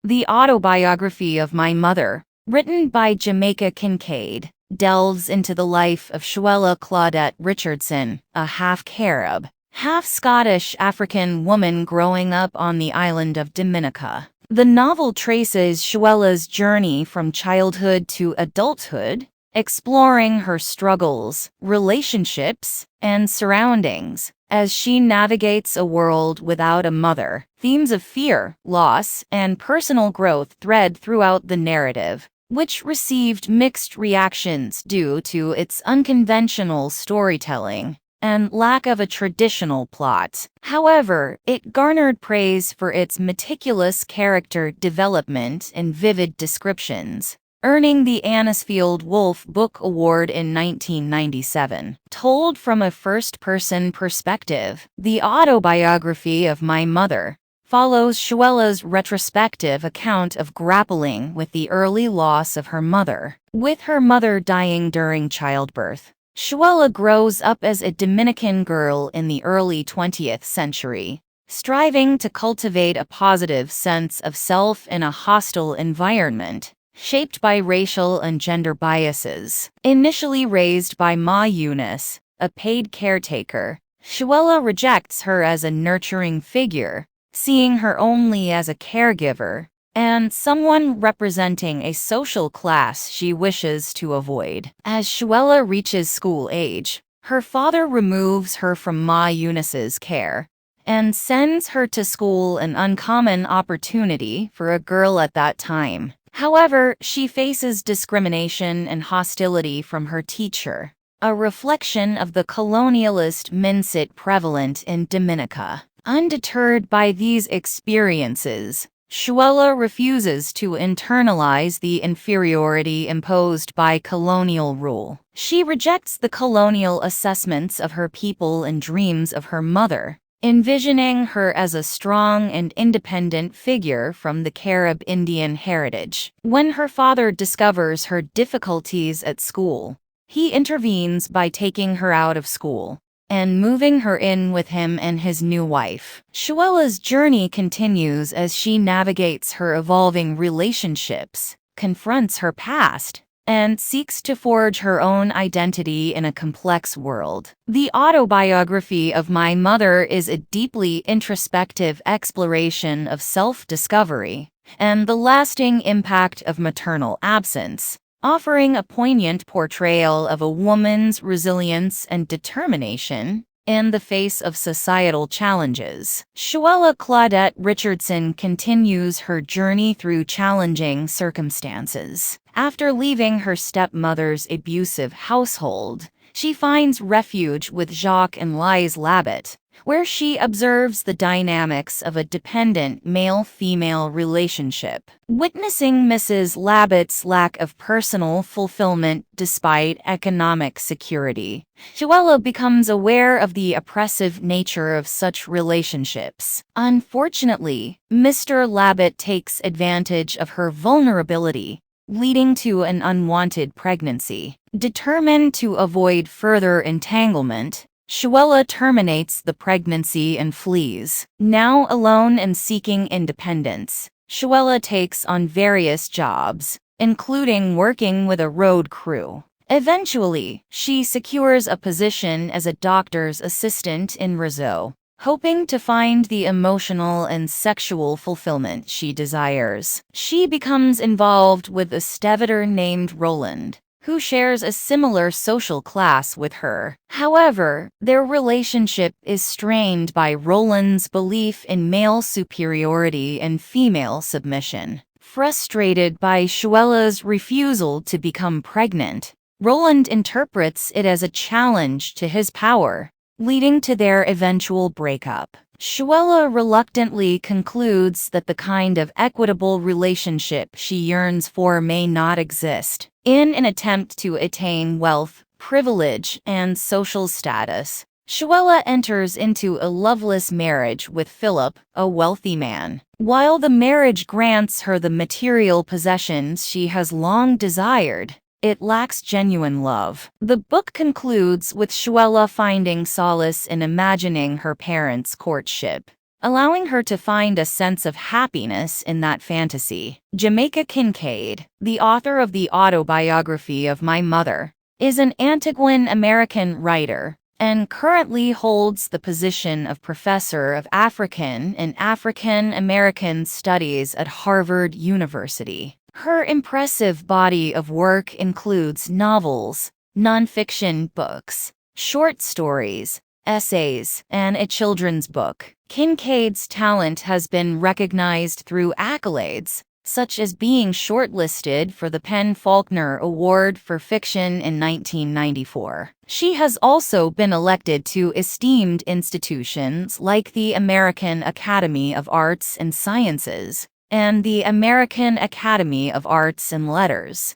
The Autobiography of My Mother, written by Jamaica Kincaid, delves into the life of Shuella Claudette Richardson, a half-Carib, half-Scottish African woman growing up on the island of Dominica. The novel traces Shuella's journey from childhood to adulthood, exploring her struggles, relationships, and surroundings as she navigates a world without a mother. Themes of fear, loss, and personal growth thread throughout the narrative, which received mixed reactions due to its unconventional storytelling and lack of a traditional plot. However, it garnered praise for its meticulous character development and vivid descriptions, earning the Anisfield Wolf Book Award in 1997. Told from a first-person perspective, The Autobiography of My Mother follows Shuella's retrospective account of grappling with the early loss of her mother. With her mother dying during childbirth, Shuella grows up as a Dominican girl in the early 20th century, striving to cultivate a positive sense of self in a hostile environment shaped by racial and gender biases. Initially raised by Ma Eunice, a paid caretaker, Shuella rejects her as a nurturing figure, seeing her only as a caregiver and someone representing a social class she wishes to avoid. As Shuella reaches school age, her father removes her from Ma Eunice's care and sends her to school, an uncommon opportunity for a girl at that time. However, she faces discrimination and hostility from her teacher, a reflection of the colonialist mindset prevalent in Dominica. Undeterred by these experiences, Shuella refuses to internalize the inferiority imposed by colonial rule. She rejects the colonial assessments of her people and dreams of her mother, envisioning her as a strong and independent figure from the Carib Indian heritage. When her father discovers her difficulties at school, he intervenes by taking her out of school and moving her in with him and his new wife. Shuella's journey continues as she navigates her evolving relationships, confronts her past, and seeks to forge her own identity in a complex world. The Autobiography of My Mother is a deeply introspective exploration of self-discovery and the lasting impact of maternal absence, offering a poignant portrayal of a woman's resilience and determination in the face of societal challenges. Shuella Claudette Richardson continues her journey through challenging circumstances. After leaving her stepmother's abusive household, she finds refuge with Jacques and Lise Labbit, where she observes the dynamics of a dependent male-female relationship. Witnessing Mrs. Labbit's lack of personal fulfillment despite economic security, Shuella becomes aware of the oppressive nature of such relationships. Unfortunately, Mr. Labbit takes advantage of her vulnerability, leading to an unwanted pregnancy. Determined to avoid further entanglement, Shuella terminates the pregnancy and flees. Now alone and seeking independence, Shuella takes on various jobs, including working with a road crew. Eventually, she secures a position as a doctor's assistant in Rizzo, hoping to find the emotional and sexual fulfillment she desires. She becomes involved with a stevedore named Roland, who shares a similar social class with her. However, their relationship is strained by Roland's belief in male superiority and female submission. Frustrated by Shuella's refusal to become pregnant, Roland interprets it as a challenge to his power, leading to their eventual breakup. Shuella reluctantly concludes that the kind of equitable relationship she yearns for may not exist. In an attempt to attain wealth, privilege, and social status, Shuella enters into a loveless marriage with Philip, a wealthy man. While the marriage grants her the material possessions she has long desired, it lacks genuine love. The book concludes with Shuella finding solace in imagining her parents' courtship, allowing her to find a sense of happiness in that fantasy. Jamaica Kincaid, the author of the Autobiography of My Mother, is an Antiguan-American writer and currently holds the position of Professor of African and African American Studies at Harvard University. Her impressive body of work includes novels, nonfiction books, short stories, essays, and a children's book. Kincaid's talent has been recognized through accolades, such as being shortlisted for the PEN/Faulkner Award for Fiction in 1994. She has also been elected to esteemed institutions like the American Academy of Arts and Sciences and the American Academy of Arts and Letters.